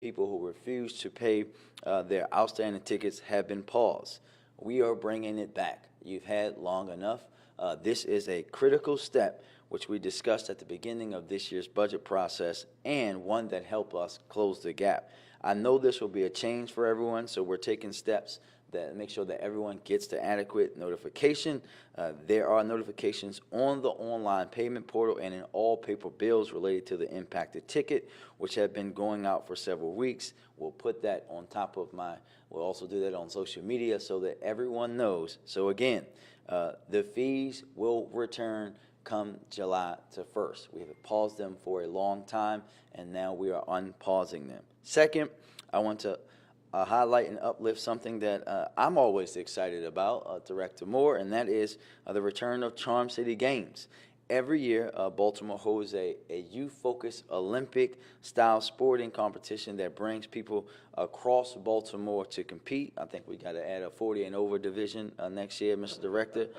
People who refuse to pay their outstanding tickets have been paused. We are bringing it back. You've had long enough. This is a critical step, which we discussed at the beginning of this year's budget process, and one that helped us close the gap. I know this will be a change for everyone, so we're taking steps that make sure that everyone gets the adequate notification. There are notifications on the online payment portal and in all paper bills related to the impacted ticket, which have been going out for several weeks. We'll put that on top of we'll also do that on social media so that everyone knows. So again, the fees will return come July 1st. We have paused them for a long time, and now we are unpausing them. Second, I want to highlight and uplift something that I'm always excited about, Director Moore, and that is the return of Charm City Games. Every year, Baltimore holds a youth-focused Olympic-style sporting competition that brings people across Baltimore to compete. I think we got to add a 40 and over division next year, Mr. Director.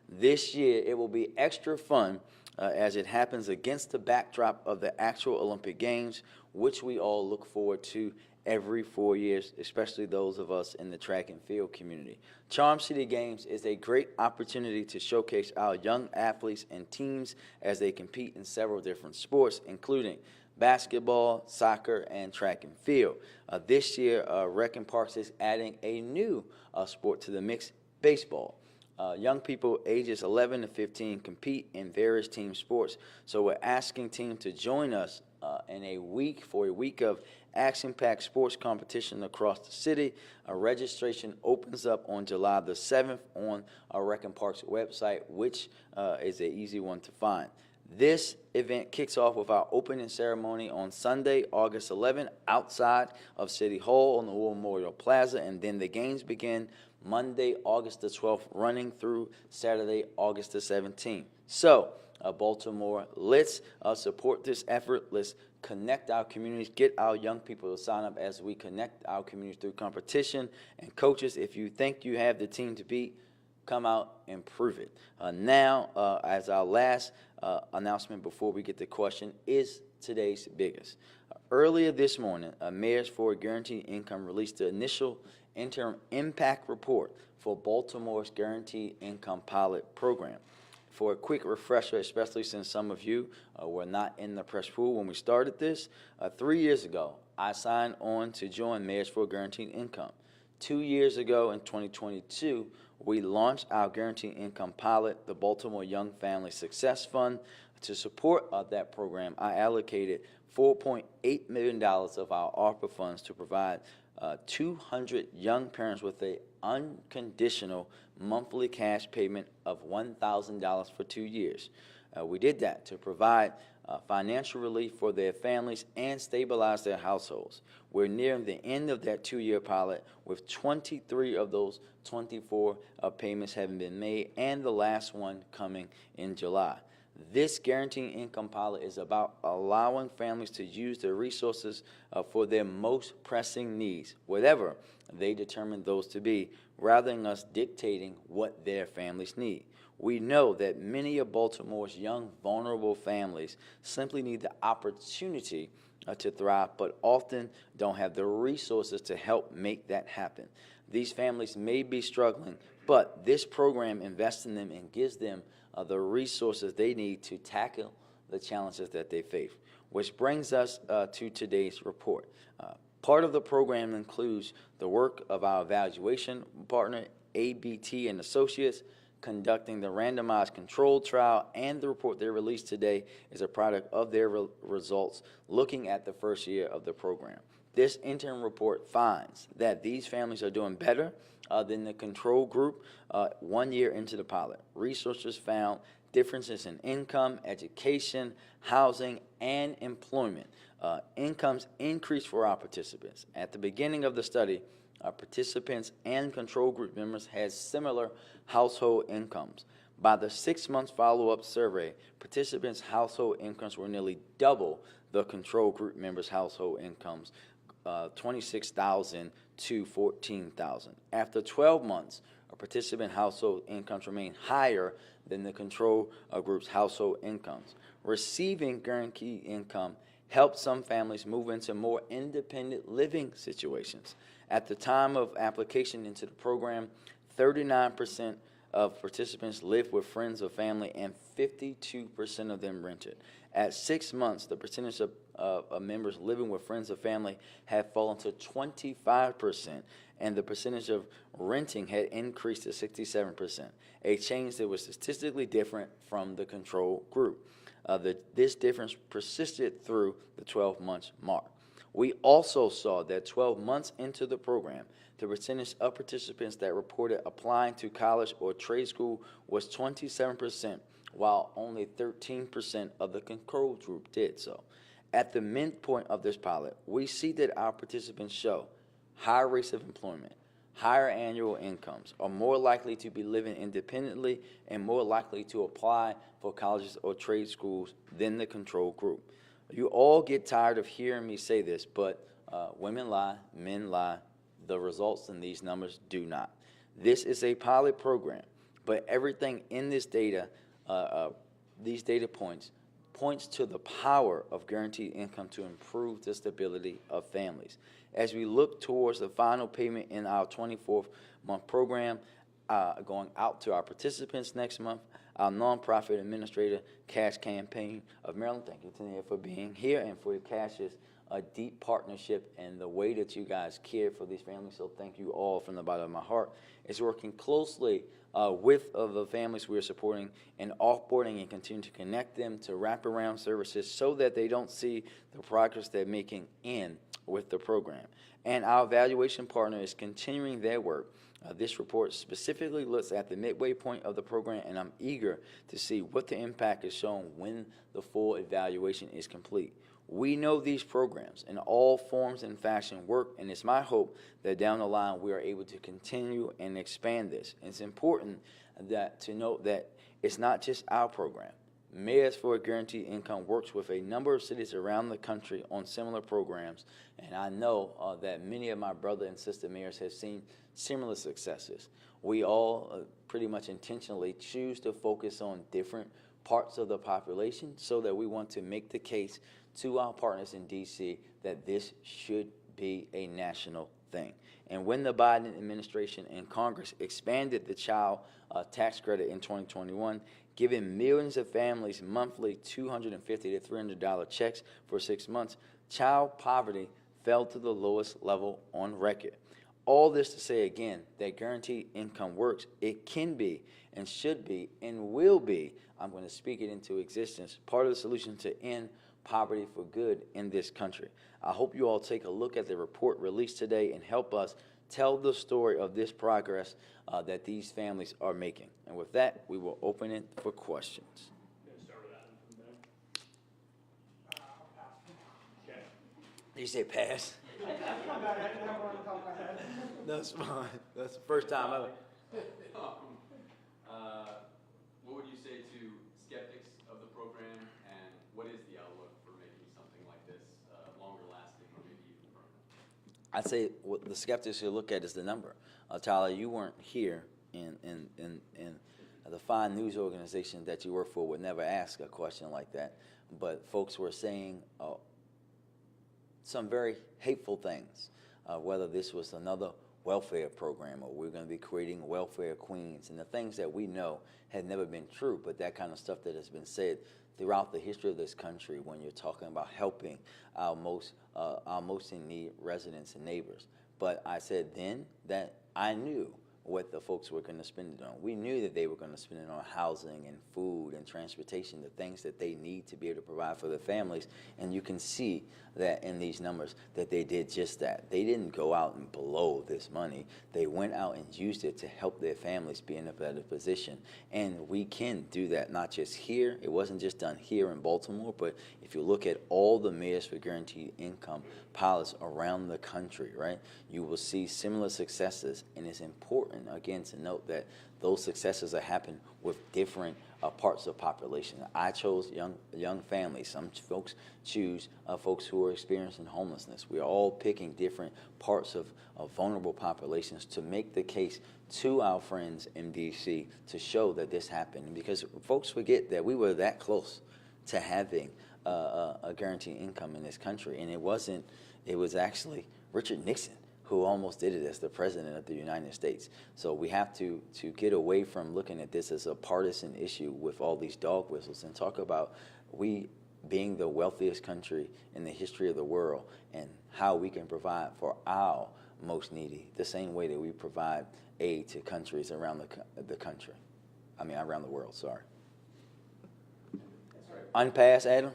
This year, it will be extra fun as it happens against the backdrop of the actual Olympic Games, which we all look forward to every 4 years, especially those of us in the track and field community. Charm City Games is a great opportunity to showcase our young athletes and teams as they compete in several different sports, including basketball, soccer, and track and field. This year, Rec and Parks is adding a new sport to the mix, baseball. Young people ages 11 to 15 compete in various team sports, so we're asking teams to join us for a week of action-packed sports competition across the city. Registration opens up on July the 7th on our Rec and Parks website, which is an easy one to find. This event kicks off with our opening ceremony on Sunday, August 11th, outside of City Hall on the War Memorial Plaza, and then the games begin Monday, August the 12th, running through Saturday, August the 17th. So, Baltimore, let's support this effort. Let's connect our communities, get our young people to sign up as we connect our communities through competition. And coaches, if you think you have the team to beat, come out and prove it. Now, as our last announcement before we get the question, is today's biggest. Earlier this morning, Mayors for Guaranteed Income released the initial interim impact report for Baltimore's Guaranteed Income Pilot Program. For a quick refresher, especially since some of you were not in the press pool when we started this, 3 years ago, I signed on to join Mayors for Guaranteed Income. 2 years ago, in 2022, we launched our Guaranteed Income Pilot, the Baltimore Young Family Success Fund. To support that program, I allocated $4.8 million of our ARPA funds to provide 200 young parents with an unconditional monthly cash payment of $1,000 for 2 years. We did that to provide financial relief for their families and stabilize their households. We're nearing the end of that 2-year pilot, with 23 of those 24 payments having been made, and the last one coming in July. This Guaranteed Income Pilot is about allowing families to use their resources for their most pressing needs, whatever they determine those to be, rather than us dictating what their families need. We know that many of Baltimore's young, vulnerable families simply need the opportunity to thrive, but often don't have the resources to help make that happen. These families may be struggling, but this program invests in them and gives them the resources they need to tackle the challenges that they face. Which brings us to today's report. Part of the program includes the work of our evaluation partner, ABT and Associates, conducting the randomized controlled trial, and the report they released today is a product of their results looking at the first year of the program. This interim report finds that these families are doing better than the control group 1 year into the pilot. Researchers found differences in income, education, housing, and employment. Incomes increased for our participants. At the beginning of the study, participants and control group members had similar household incomes. By the 6-month follow-up survey, participants' household incomes were nearly double the control group members' household incomes, $26,000 to $14,000. After 12 months, a participant household incomes remain higher than the control group's household incomes. Receiving guaranteed income helped some families move into more independent living situations. At the time of application into the program, 39% of participants lived with friends or family, and 52% of them rented. At 6 months, the percentage of members living with friends or family had fallen to 25%, and the percentage of renting had increased to 67%, a change that was statistically different from the control group. This difference persisted through the 12 months mark. We also saw that 12 months into the program, the percentage of participants that reported applying to college or trade school was 27%, while only 13% of the control group did so. At the midpoint of this pilot, we see that our participants show higher rates of employment, higher annual incomes, are more likely to be living independently, and more likely to apply for colleges or trade schools than the control group. You all get tired of hearing me say this, but women lie, men lie. The results in these numbers do not. This is a pilot program, but everything in this data, these data points to the power of guaranteed income to improve the stability of families. As we look towards the final payment in our 24th month program, going out to our participants next month, our nonprofit administrator cash campaign of Maryland, thank you, Tania, for being here, and for the Cash's a deep partnership and the way that you guys care for these families. So thank you all from the bottom of my heart. It's working closely with the families we are supporting and offboarding, and continue to connect them to wraparound services so that they don't see the progress they're making in with the program. And our evaluation partner is continuing their work. This report specifically looks at the midway point of the program, and I'm eager to see what the impact is shown when the full evaluation is complete. We know these programs in all forms and fashion work, and it's my hope that down the line we are able to continue and expand this. And it's important to note that it's not just our program. Mayors for a Guaranteed Income works with a number of cities around the country on similar programs, and I know that many of my brother and sister mayors have seen similar successes. We all pretty much intentionally choose to focus on different parts of the population so that we want to make the case to our partners in D.C. that this should be a national thing. And when the Biden administration and Congress expanded the child tax credit in 2021, giving millions of families monthly $250 to $300 checks for 6 months, child poverty fell to the lowest level on record. All this to say again that guaranteed income works. It can be and should be and will be, I'm going to speak it into existence, part of the solution to end poverty for good in this country. I hope you all take a look at the report released today and help us tell the story of this progress that these families are making. And with that, we will open it for questions. Did you say pass? That's fine. That's the first time ever. What would you say to skeptics of the program, and what is the outlook for making something like this longer lasting or maybe even permanent? I'd say what the skeptics should look at is the number. Tyler, you weren't here, in the fine news organization that you work for would never ask a question like that. But folks were saying some very hateful things, whether this was another welfare program or we're going to be creating welfare queens, and the things that we know had never been true, but that kind of stuff that has been said throughout the history of this country when you're talking about helping our most in need residents and neighbors. But I said then that I knew what the folks were going to spend it on. We knew that they were going to spend it on housing and food and transportation, the things that they need to be able to provide for their families. And you can see that in these numbers that they did just that. They didn't go out and blow this money. They went out and used it to help their families be in a better position. And we can do that, not just here. It wasn't just done here in Baltimore, but if you look at all the Mayors for Guaranteed Income pilots around the country, right, you will see similar successes. And it's important, again, to note that those successes are happening with different parts of the population. I chose young families. Some folks choose folks who are experiencing homelessness. We are all picking different parts of vulnerable populations to make the case to our friends in D.C. to show that this happened. Because folks forget that we were that close to having a guaranteed income in this country. And it wasn't, it was actually Richard Nixon who almost did it as the president of the United States. So we have to get away from looking at this as a partisan issue with all these dog whistles and talk about we being the wealthiest country in the history of the world and how we can provide for our most needy the same way that we provide aid to countries around the country. I mean, around the world, sorry. That's right. Unpass, Adam?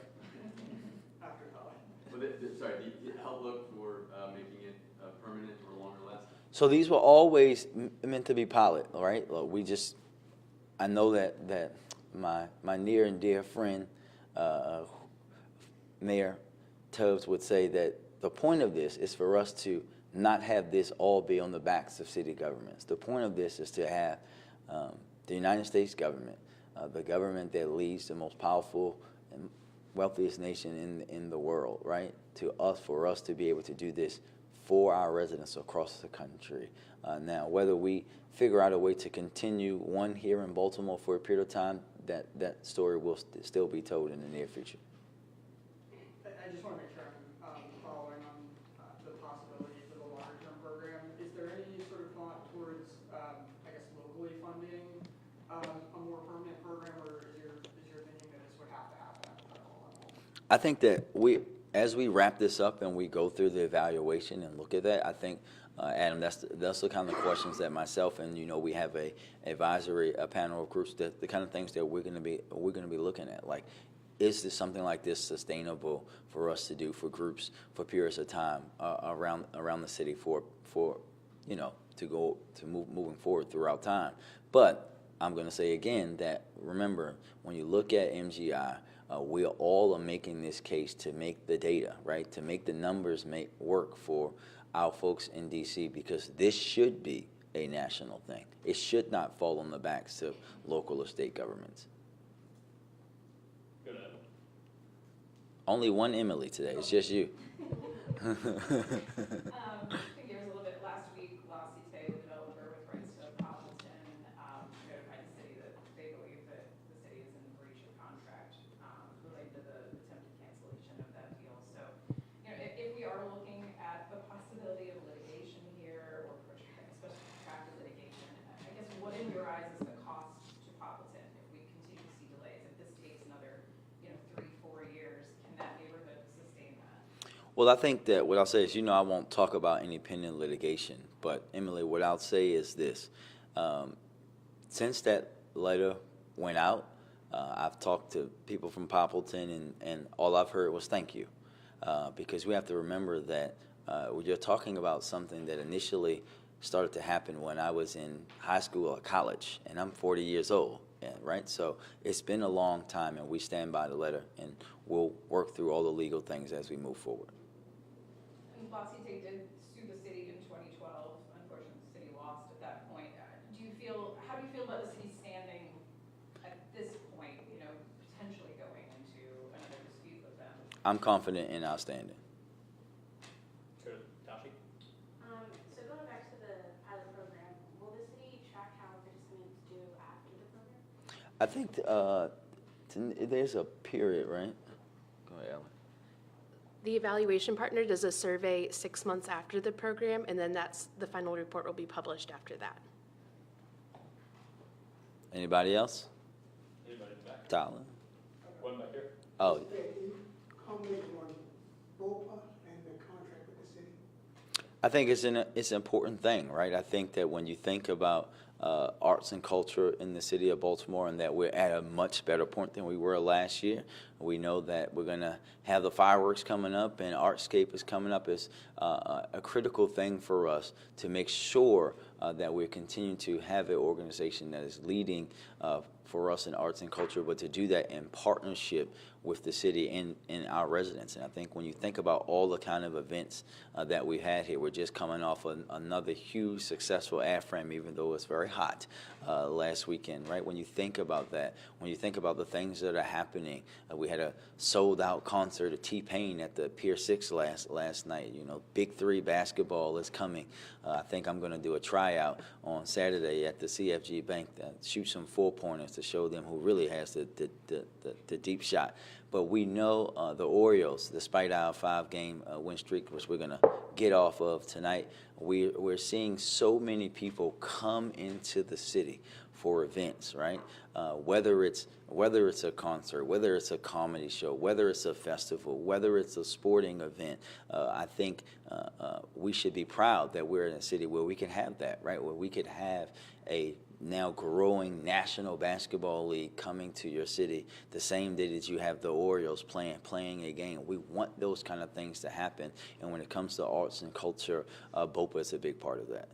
After college. Well, sorry, the outlook for making it permanent or longer lasting? So these were always meant to be pilot, right? Look, I know that my near and dear friend, Mayor Tubbs would say that the point of this is for us to not have this all be on the backs of city governments. The point of this is to have the United States government, the government that leads the most powerful and wealthiest nation in the world, right? For us to be able to do this for our residents across the country. Now, whether we figure out a way to continue one here in Baltimore for a period of time, that story will still be told in the near future. I just want to make sure I'm following on the possibilities of a longer-term program. Is there any sort of thought towards, I guess, locally funding a more permanent program, or is your thinking that this would have to happen at the federal level? I think that as we wrap this up and we go through the evaluation and look at that, I think, Adam, that's the kind of questions that myself and we have a panel of groups, the kind of things that we're going to be looking at. Like, is this something like this sustainable for us to do for groups for periods of time around the city for moving forward throughout time? But I'm going to say again that remember, when you look at MGI, we all are making this case to make the data, right, to make the numbers work for our folks in D.C. because this should be a national thing. It should not fall on the backs of local or state governments. Good, Adam. Only one Emily today. It's just you. Shifting gears a little bit, last week, La Cité, the developer with rights to Appleton, notified the city that they believe that the city is in breach of contract related to the attempted cancellation of that deal. So, if we are looking at the possibility of litigation here, or especially protracted litigation, I guess what in your eyes is the cost to Appleton if we continue to see delays? If this takes another, 3-4 years, can that neighborhood sustain that? Well, I think that what I'll say is, I won't talk about any pending litigation, but Emily, what I'll say is this. Since that letter went out, I've talked to people from Poppleton, and all I've heard was thank you. Because we have to remember that you're talking about something that initially started to happen when I was in high school or college, and I'm 40 years old, right? So it's been a long time, and we stand by the letter, and we'll work through all the legal things as we move forward. And La Cité did sue the city in 2012. Unfortunately, the city lost at that point. How do you feel about the city standing at this point, potentially going into another dispute with them? I'm confident in our standing. Good. Tashi? So going back to the pilot program, will the city track how participants do after the program? I think there's a period, right? Go ahead, Ellen. The evaluation partner does a survey 6 months after the program, and then the final report will be published after that. Anybody else? Anybody in the back? Tyler? One back here. Oh, Can you comment on BOPA and the contract with the city? I think it's an important thing, right? I think that when you think about arts and culture in the city of Baltimore, and that we're at a much better point than we were last year. We know that we're going to have the fireworks coming up, and Artscape is coming up as a critical thing for us to make sure that we're continuing to have an organization that is leading for us in arts and culture, but to do that in partnership with the city and our residents. And I think when you think about all the kind of events that we had here, we're just coming off another huge successful AFRAM, even though it's very hot last weekend, right? When you think about that, when you think about the things that are happening, we had a sold-out concert of T-Pain at the Pier 6 last night. You know, Big 3 basketball is coming. I think I'm going to do a tryout on Saturday at the CFG Bank to shoot some four-pointers to show them who really has the deep shot. But we know the Orioles, despite our 5-game win streak, which we're going to get off of tonight, we're seeing so many people come into the city for events, right? Whether it's a concert, whether it's a comedy show, whether it's a festival, whether it's a sporting event, I think we should be proud that we're in a city where we can have that, right? Where we could have a now growing National Basketball League coming to your city the same day that you have the Orioles playing a game. We want those kind of things to happen, and when it comes to arts and culture, BOPA is a big part of that.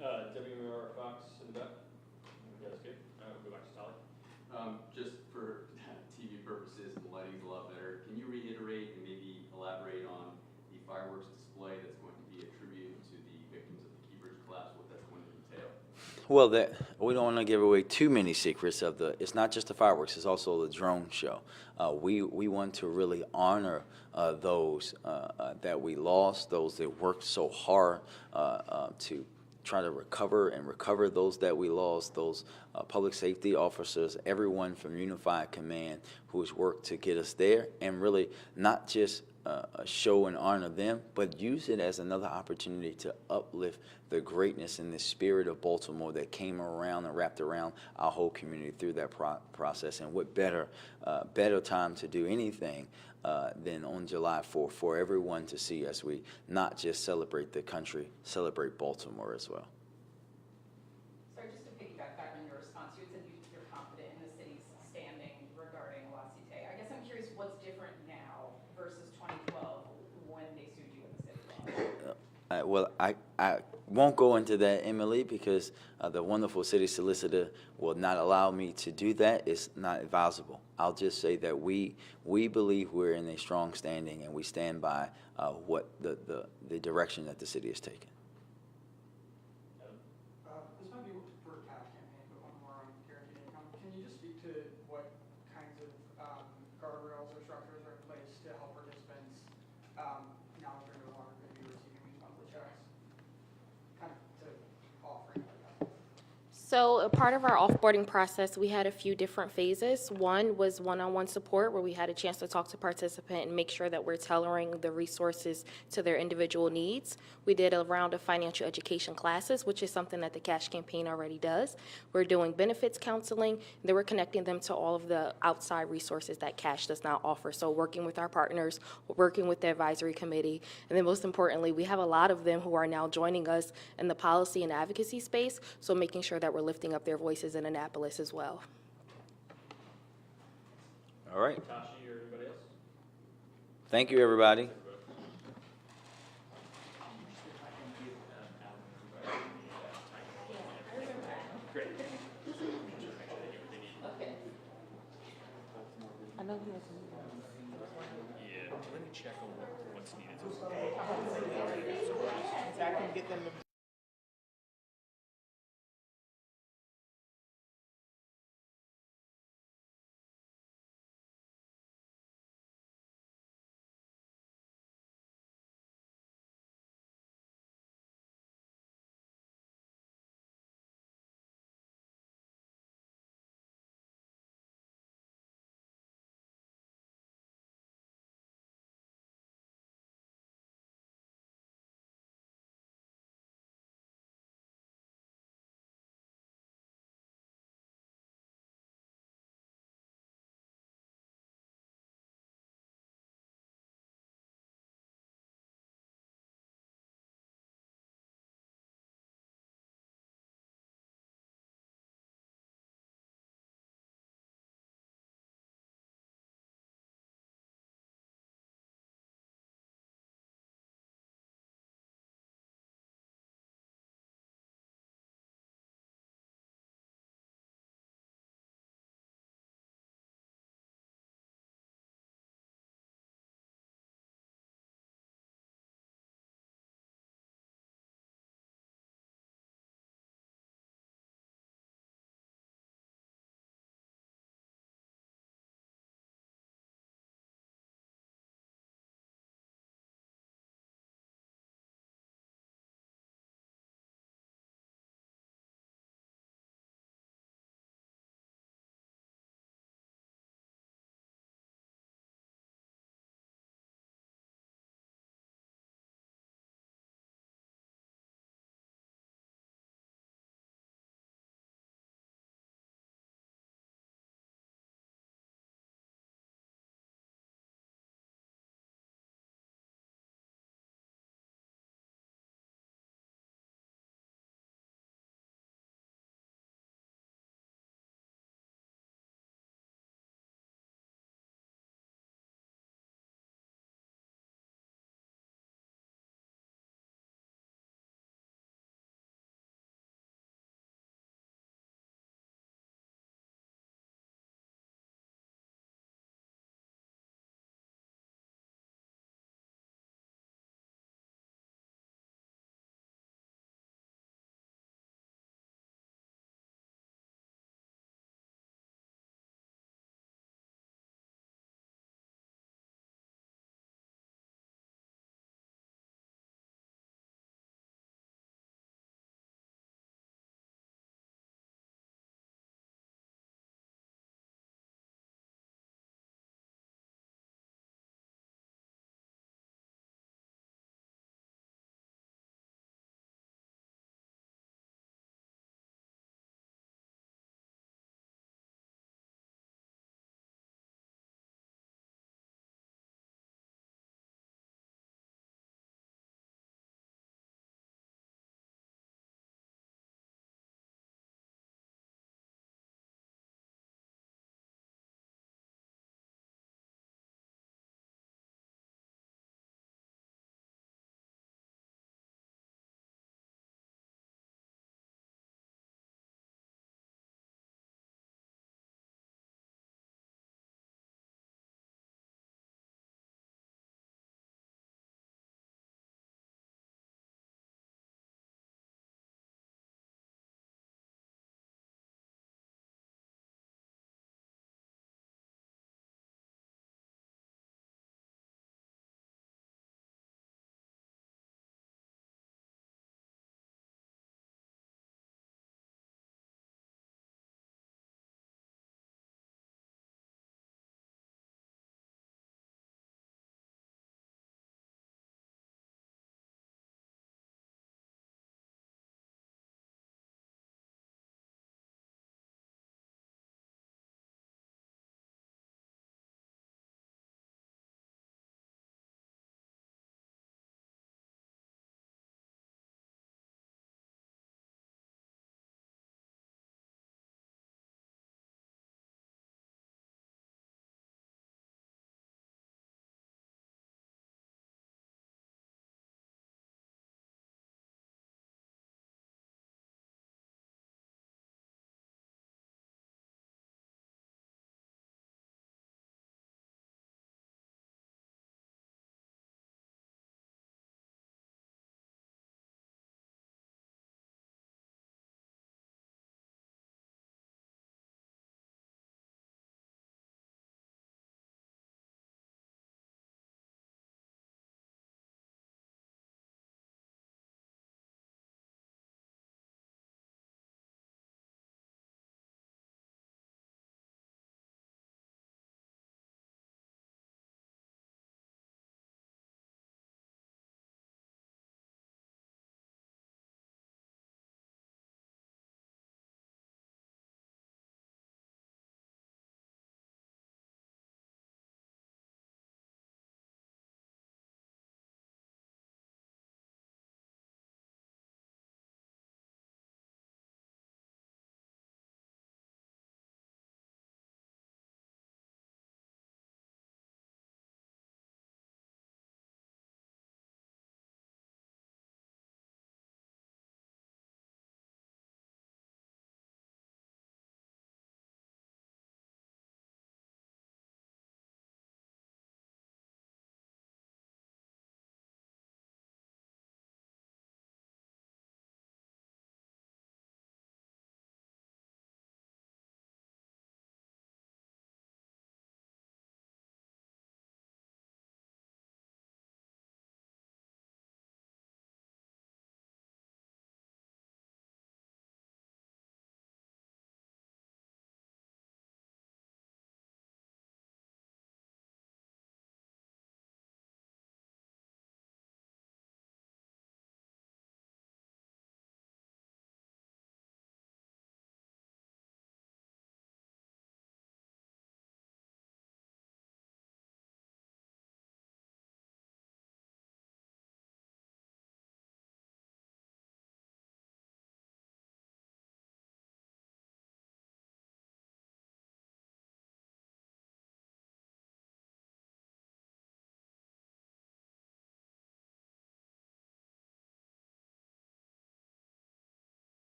WMR Fox in the back. Yeah, that's good. We'll go back to Tolly. Just for TV purposes, the lighting's a lot better. Can you reiterate and maybe elaborate on the fireworks display that's going to be a tribute to the victims of the Key Bridge collapse, what that's going to entail? Well, we don't want to give away too many secrets of it's not just the fireworks, it's also the drone show. We want to really honor those that we lost, those that worked so hard to try to recover those that we lost, those public safety officers, everyone from Unified Command who has worked to get us there, and really not just show and honor them, but use it as another opportunity to uplift the greatness and the spirit of Baltimore that came around and wrapped around our whole community through that process. And what better time to do anything than on July 4th for everyone to see as we not just celebrate the country, celebrate Baltimore as well. Sorry, just to piggyback back on your response, you had said you're confident in the city's standing regarding La Cité. I guess I'm curious what's different now versus 2012 when they sued you in the city law. Well, I won't go into that, Emily, because the wonderful city solicitor will not allow me to do that. It's not advisable. I'll just say that we believe we're in a strong standing, and we stand by what the direction that the city is taking. This might be for a cash campaign, but one more on guaranteed income. Can you just speak to what kinds of guardrails or structures are in place to help participants now that they're no longer going to be receiving these monthly checks? Kind of to offering like that. So a part of our offboarding process, we had a few different phases. One was one-on-one support, where we had a chance to talk to participant and make sure that we're tailoring the resources to their individual needs. We did a round of financial education classes, which is something that the Cash Campaign already does. We're doing benefits counseling, and then we're connecting them to all of the outside resources that Cash does not offer. So working with our partners, working with the advisory committee, and then most importantly, we have a lot of them who are now joining us in the policy and advocacy space, so making sure that we're lifting up their voices in Annapolis as well. All right. Tashi or anybody else? Thank you, everybody. Great. I know he Yeah, let me check on what's needed. So I can get them to